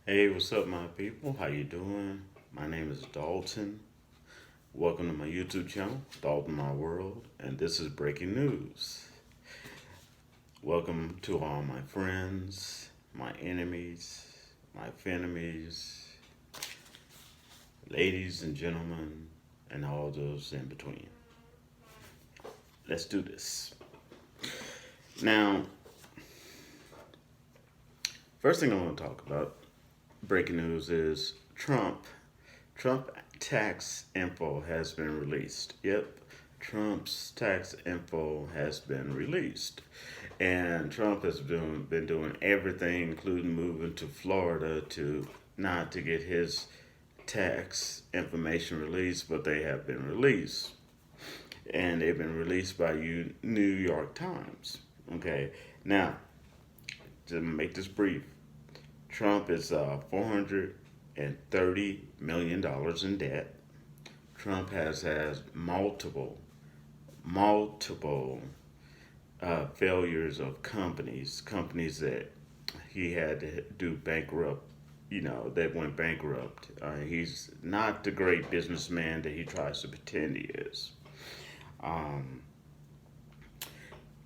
Hey, what's up, my people? How you doing? My name is Dalton. Welcome to my YouTube channel, Dalton My World, and this is breaking news. Welcome to all my friends, my enemies, my frenemies, ladies and gentlemen, and all those in between. Let's do this. Now, first thing I want to talk about, breaking news, is Trump. Trump tax info has been released. Yep, Trump's tax info has been released. And Trump has been doing everything, including moving to Florida to not to get his tax information released, but they have been released. And they've been released by New York Times. Okay, now, to make this brief, Trump is $430 million in debt. Trump has multiple failures of companies that he had to do bankrupt, that went bankrupt. He's not the great businessman that he tries to pretend he is. Um,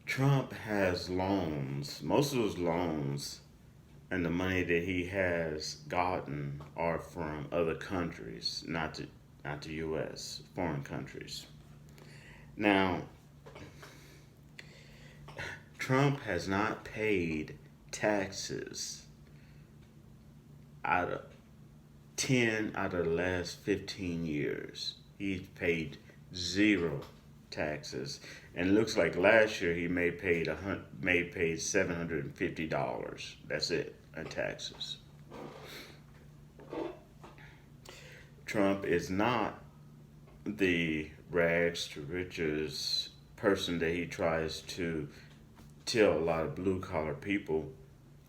Trump has loans. Most of those loans and the money that he has gotten are from other countries, not the U.S., foreign countries. Now, Trump has not paid taxes out of 10 out of the last 15 years. He's paid zero taxes, and it looks like last year he may paid $750. That's it in taxes. Trump is not the rags to riches person that he tries to tell a lot of blue collar people,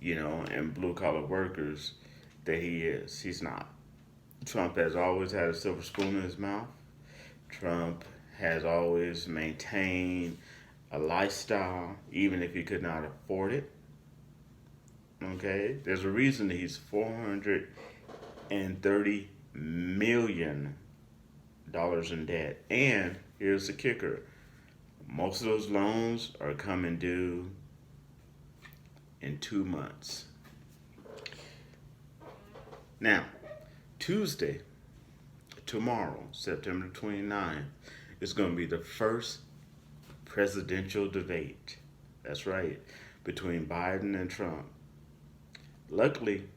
and blue collar workers that he is. He's not. Trump has always had a silver spoon in his mouth. Trump has always maintained a lifestyle, even if he could not afford it. Okay? There's a reason that he's $430 million in debt. And here's the kicker, most of those loans are coming due in 2 months. Now, Tuesday, tomorrow, September 29th, is going to be the first presidential debate. That's right, between Biden and Trump. Luckily,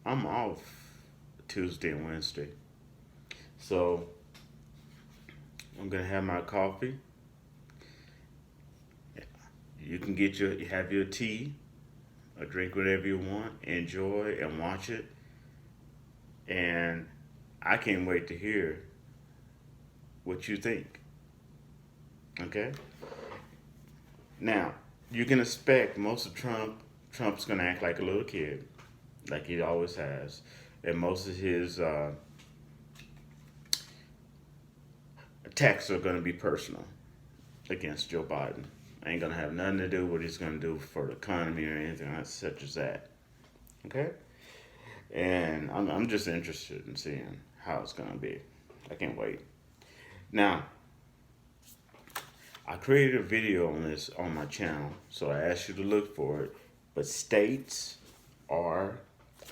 I'm off Tuesday and Wednesday. So I'm going to have my coffee. You can have your tea or drink whatever you want, enjoy and watch it. And I can't wait to hear what you think. Okay? Now, you can expect most of Trump's gonna act like a little kid, like he always has. And most of his attacks are gonna be personal against Joe Biden. Ain't gonna have nothing to do with what he's gonna do for the economy or anything such as that. Okay? And I'm just interested in seeing how it's gonna be. I can't wait. Now, I created a video on this on my channel, so I asked you to look for it. But states are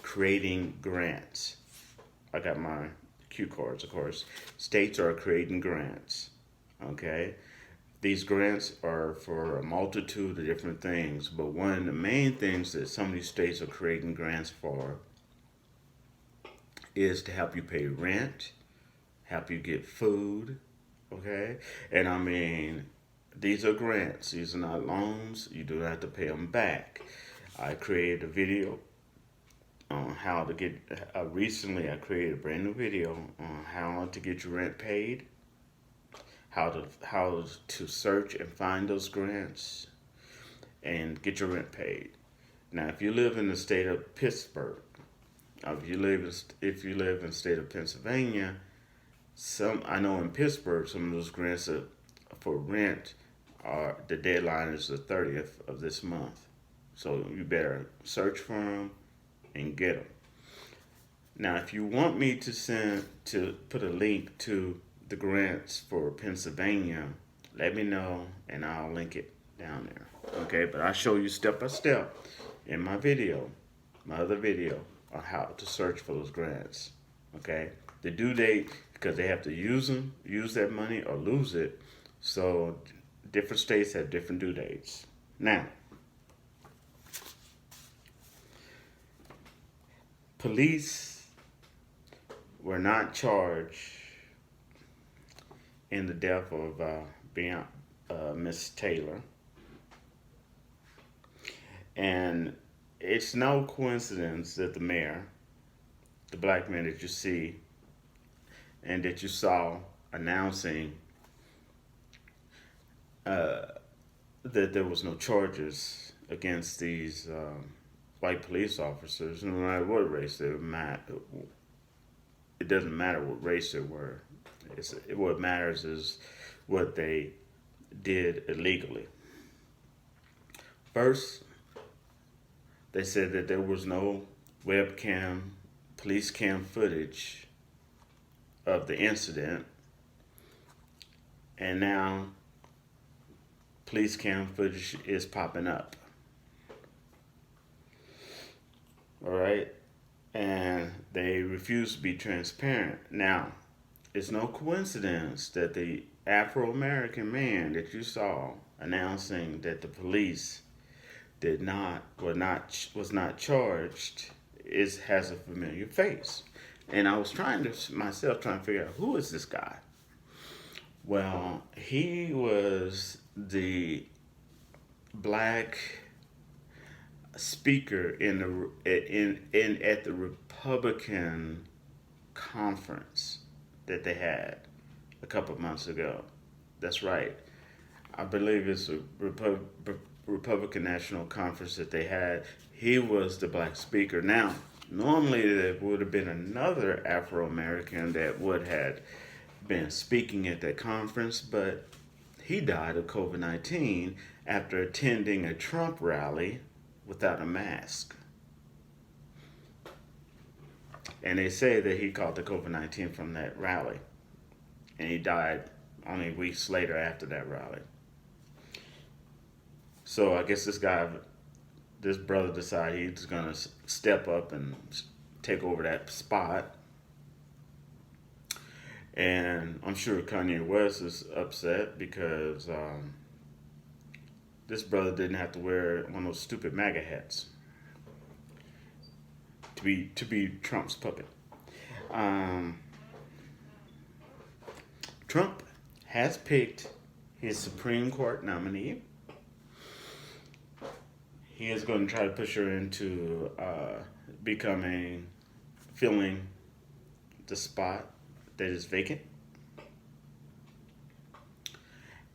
creating grants. I got my cue cards, of course. States are creating grants. Okay? These grants are for a multitude of different things, but one of the main things that some of these states are creating grants for is to help you pay rent, help you get food, okay? And I mean, these are grants. These are not loans. You do not have to pay them back. I created a video on how to get. Recently, I created a brand new video on how to get your rent paid, how to search and find those grants, and get your rent paid. Now, if you live in the state of Pittsburgh, if you live in the state of Pennsylvania, I know in Pittsburgh some of those grants for rent are the deadline is the 30th of this month. So you better search for them and get them. Now, if you want me to put a link to the grants for Pennsylvania, let me know and I'll link it down there. Okay, but I show you step by step in my other video, on how to search for those grants. Okay, the due date, because they have to use that money or lose it. So different states have different due dates. Now, police were not charged in the death of Miss Taylor, and it's no coincidence that the mayor, the black man that you see and that you saw announcing that there was no charges against these white police officers, no matter what race they were. It doesn't matter what race they were. What matters is what they did illegally. First, they said that there was no webcam, police cam footage of the incident, and now police cam footage is popping up. All right, and they refuse to be transparent. Now, it's no coincidence that the Afro-American man that you saw announcing that the police was not charged has a familiar face. And I was trying to figure out, who is this guy? Well, he was the black speaker at the Republican conference that they had a couple of months ago. That's right. I believe it's a Republican National Conference that they had. He was the black speaker. Now, normally there would have been another Afro-American that would have been speaking at that conference, but he died of COVID-19 after attending a Trump rally without a mask. And they say that he caught the COVID-19 from that rally. And he died only weeks later after that rally. So I guess this brother decided he's going to step up and take over that spot. And I'm sure Kanye West is upset because this brother didn't have to wear one of those stupid MAGA hats to be Trump's puppet. Trump has picked his Supreme Court nominee. He is going to try to push her into filling the spot that is vacant.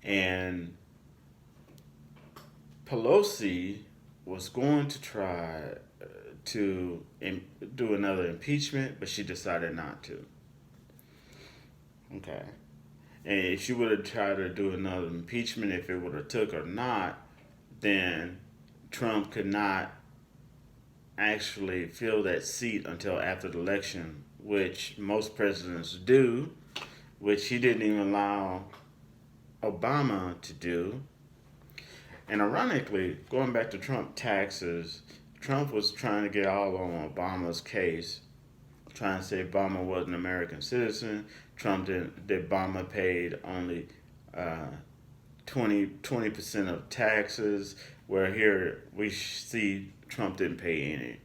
And Pelosi was going to try to do another impeachment, but she decided not to. Okay. And if she would have tried to do another impeachment, if it would have took or not, then Trump could not actually fill that seat until after the election, which most presidents do, which he didn't even allow Obama to do. And ironically, going back to Trump taxes, Trump was trying to get all on Obama's case, trying to say Obama was an American citizen. Trump didn't, that Obama paid only 20% of taxes, where here we see Trump didn't pay any.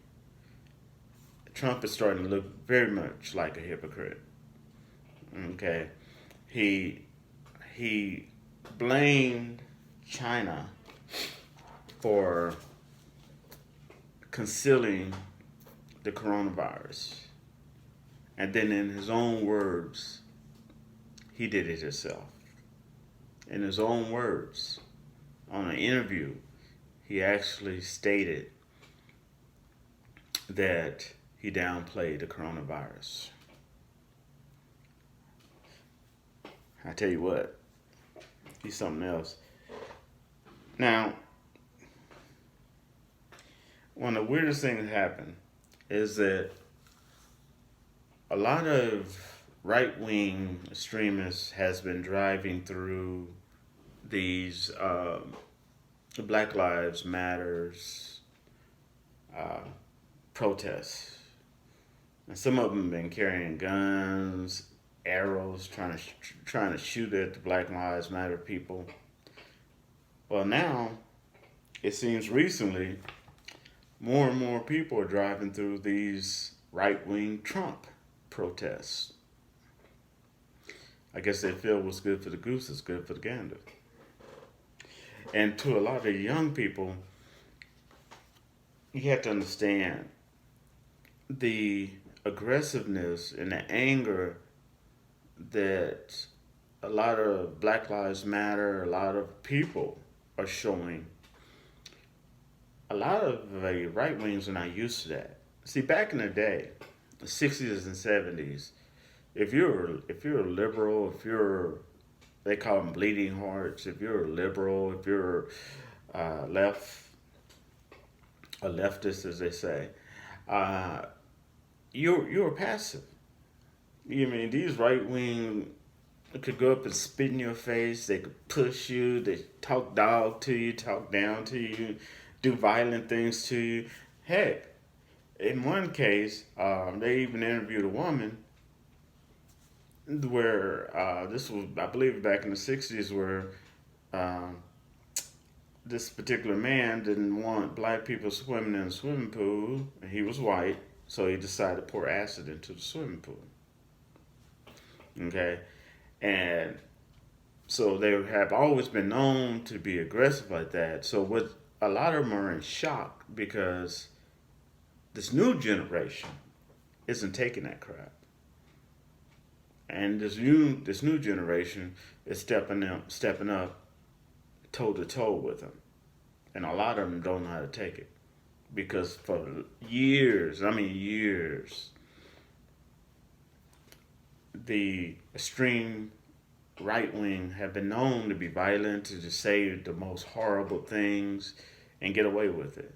Trump is starting to look very much like a hypocrite. Okay, he blamed China for concealing the coronavirus. And then in his own words, he did it himself. In his own words, on an interview, he actually stated that he downplayed the coronavirus. I tell you what, he's something else. Now, one of the weirdest things that happened is that a lot of right wing extremists has been driving through these Black Lives Matters uh, protests. And some of them have been carrying guns, arrows, trying to shoot at the Black Lives Matter people. Well, now it seems recently more and more people are driving through these right wing Trump protests. I guess they feel what's good for the goose is good for the gander. And to a lot of young people, you have to understand the aggressiveness and the anger that a lot of Black Lives Matter, a lot of people are showing. A lot of the right wings are not used to that. See, back in the day, the 60s and 70s, if you're a liberal, if you're they call them bleeding hearts, if you're a liberal, if you're left a leftist, as they say, uh, you're passive. You mean these right wing could go up and spit in your face. They could push you. They talk dog to you, talk down to you, do violent things to you. Heck, in one case, they even interviewed a woman where this was, I believe, back in the '60s, where um, this particular man didn't want black people swimming in a swimming pool, and he was white, so he decided to pour acid into the swimming pool. Okay, and so they have always been known to be aggressive like that. So what a lot of them are in shock because this new generation isn't taking that crap, and this new generation is stepping up toe to toe with them, and a lot of them don't know how to take it because for years, I mean years, the extreme right wing have been known to be violent, to just say the most horrible things and get away with it.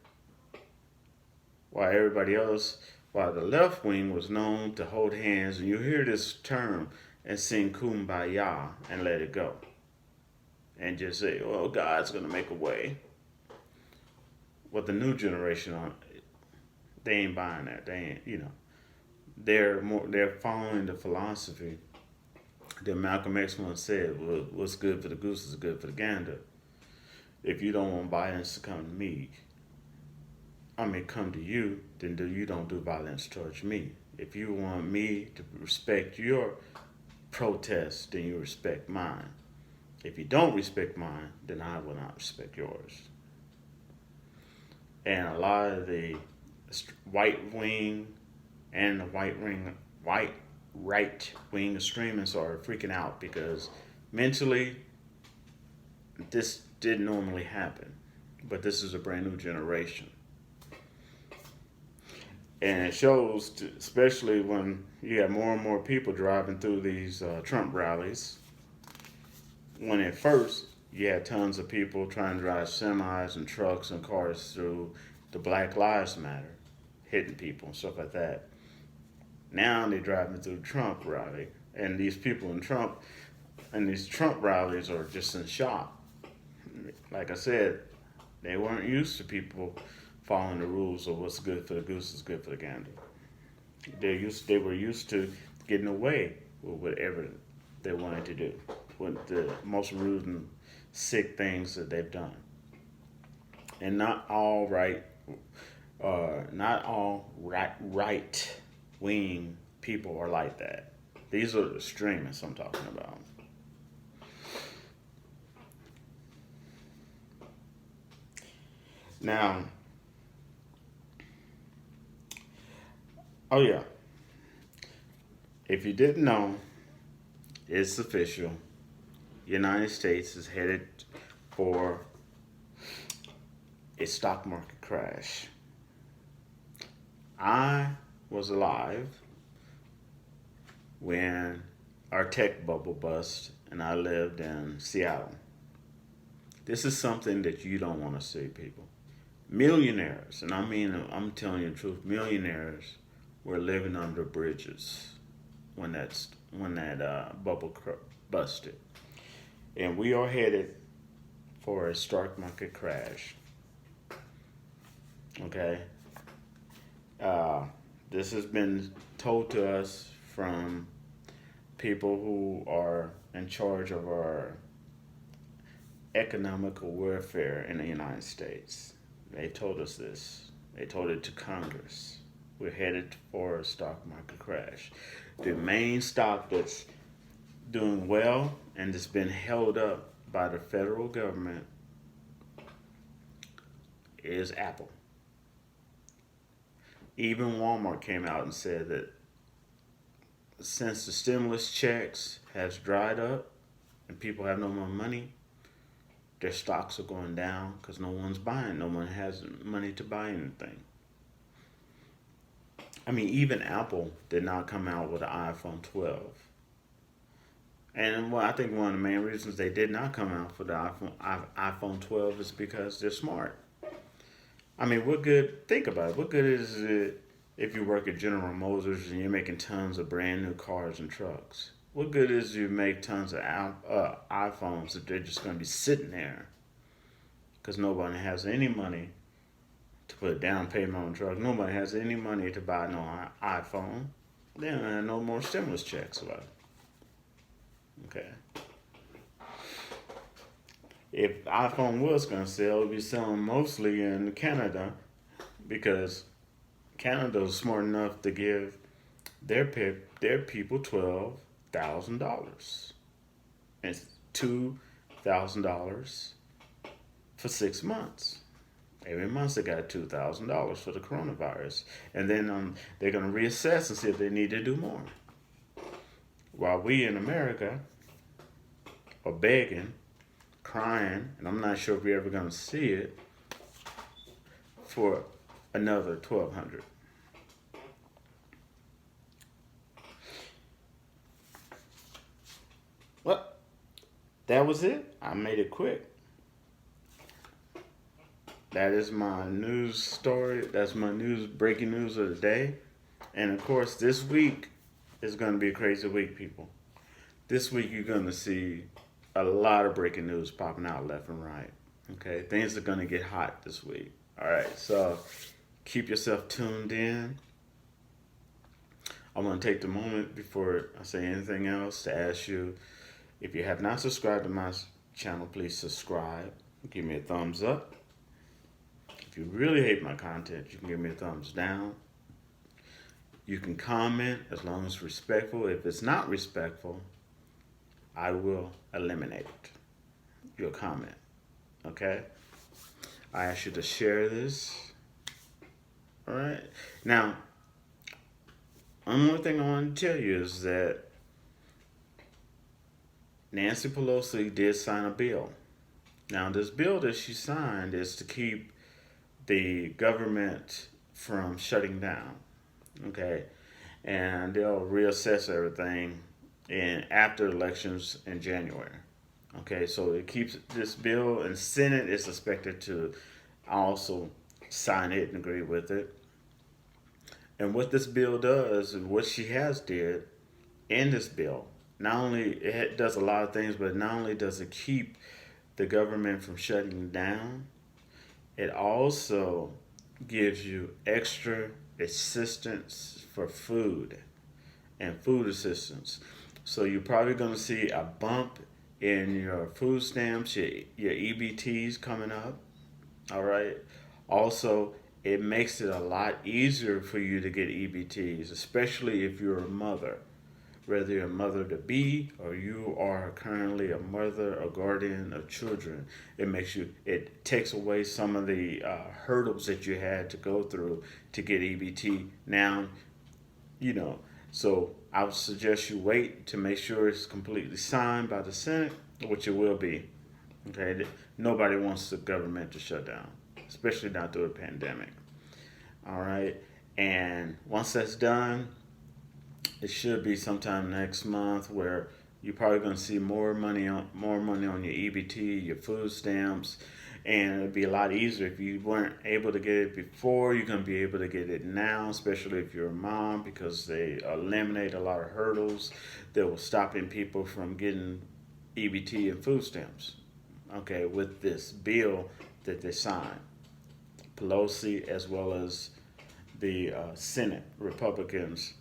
While the left wing was known to hold hands, and you hear this term and sing kumbaya and let it go. And just say, well, God's going to make a way. What the new generation, they ain't buying that. They ain't. They're following the philosophy that Malcolm X once said, well, what's good for the goose is good for the gander. If you don't want violence to come to me, come to you, then you don't do violence towards me. If you want me to respect your protest, then you respect mine. If you don't respect mine, then I will not respect yours. And a lot of the white wing and the right wing extremists are freaking out because mentally this didn't normally happen. But this is a brand new generation. And it shows, especially when you have more and more people driving through these Trump rallies. When at first you had tons of people trying to drive semis and trucks and cars through the Black Lives Matter, hitting people and stuff like that. Now they're driving through Trump rally, and these people in Trump and these Trump rallies are just in shock. Like I said, they weren't used to people following the rules of what's good for the goose is good for the gander. They were used to getting away with whatever they wanted to do, with the most rude and sick things that they've done. And not all right wing people are like that. These are the extremists I'm talking about. Now, oh yeah, if you didn't know, it's official. United States is headed for a stock market crash. I was alive when our tech bubble bust and I lived in Seattle. This is something that you don't want to see, people. Millionaires, and I mean, I'm telling you the truth, millionaires were living under bridges. when that busted, and we are headed for a stock market crash. Okay, uh, this has been told to us from people who are in charge of our economical welfare in the United States. They told us this. They told it to Congress. We're headed for a stock market crash. The main stock that's doing well and that's been held up by the federal government is Apple. Even Walmart came out and said that since the stimulus checks has dried up and people have no more money, their stocks are going down because no one's buying. No one has money to buy anything. I mean, even Apple did not come out with an iPhone 12. And well, I think one of the main reasons they did not come out for the iPhone 12 is because they're smart. I mean, what good? Think about it. What good is it if you work at General Motors and you're making tons of brand new cars and trucks? What good is you make tons of iPhones if they're just going to be sitting there because nobody has any money to put a down payment on a truck? Nobody has any money to buy no iPhone. They don't have no more stimulus checks left. Okay. If iPhone was going to sell, it would be selling mostly in Canada because Canada's smart enough to give their people $12,000. It's $2,000 for 6 months. Every month they got $2,000 for the coronavirus, and then they're going to reassess and see if they need to do more. While we in America are begging, crying, and I'm not sure if we're ever going to see it, for another 1,200. Well, that was it. I made it quick. That is my news story. That's my breaking news of the day. And of course, this week is going to be a crazy week, people. This week, you're going to see a lot of breaking news popping out left and right. Okay, things are going to get hot this week. All right, so keep yourself tuned in. I want to take the moment before I say anything else to ask you, if you have not subscribed to my channel, please subscribe. Give me a thumbs up. If you really hate my content, you can give me a thumbs down. You can comment as long as it's respectful. If it's not respectful, I will eliminate your comment. Okay? I ask you to share this. All right? Now, one more thing I want to tell you is that Nancy Pelosi did sign a bill. Now, this bill that she signed is to keep the government from shutting down. Okay? And they'll reassess everything after elections in January. Okay, so it keeps this bill, and Senate is expected to also sign it and agree with it. And what this bill does, and what she has did in this bill, not only it does a lot of things, but not only does it keep the government from shutting down, it also gives you extra assistance for food and food assistance. So you're probably going to see a bump in your food stamps, your EBTs coming up. All right. Also, it makes it a lot easier for you to get EBTs, especially if you're a mother, whether you're a mother to be or you are currently a mother or guardian of children. It takes away some of the hurdles that you had to go through to get EBT. Now, so I would suggest you wait to make sure it's completely signed by the Senate, which it will be. Okay, nobody wants the government to shut down, especially not through a pandemic. All right, and once that's done, it should be sometime next month where you're probably going to see more money on your EBT, your food stamps, And it'd be a lot easier if you weren't able to get it before. You're gonna be able to get it now, especially if you're a mom, because they eliminate a lot of hurdles that were stopping people from getting EBT and food stamps. Okay, with this bill that they signed, Pelosi as well as the Senate Republicans.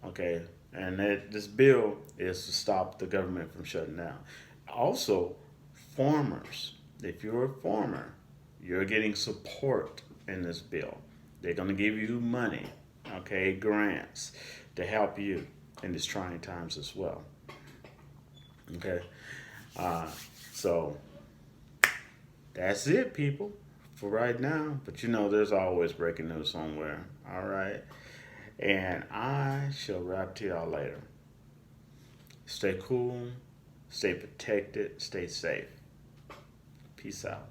Okay, and this bill is to stop the government from shutting down. Also, farmers. If you're a farmer, you're getting support in this bill. They're going to give you money, okay, grants to help you in these trying times as well. Okay, uh, so that's it, people, for right now. But there's always breaking news somewhere. All right. And I shall wrap to y'all later. Stay cool, stay protected, stay safe. Peace out.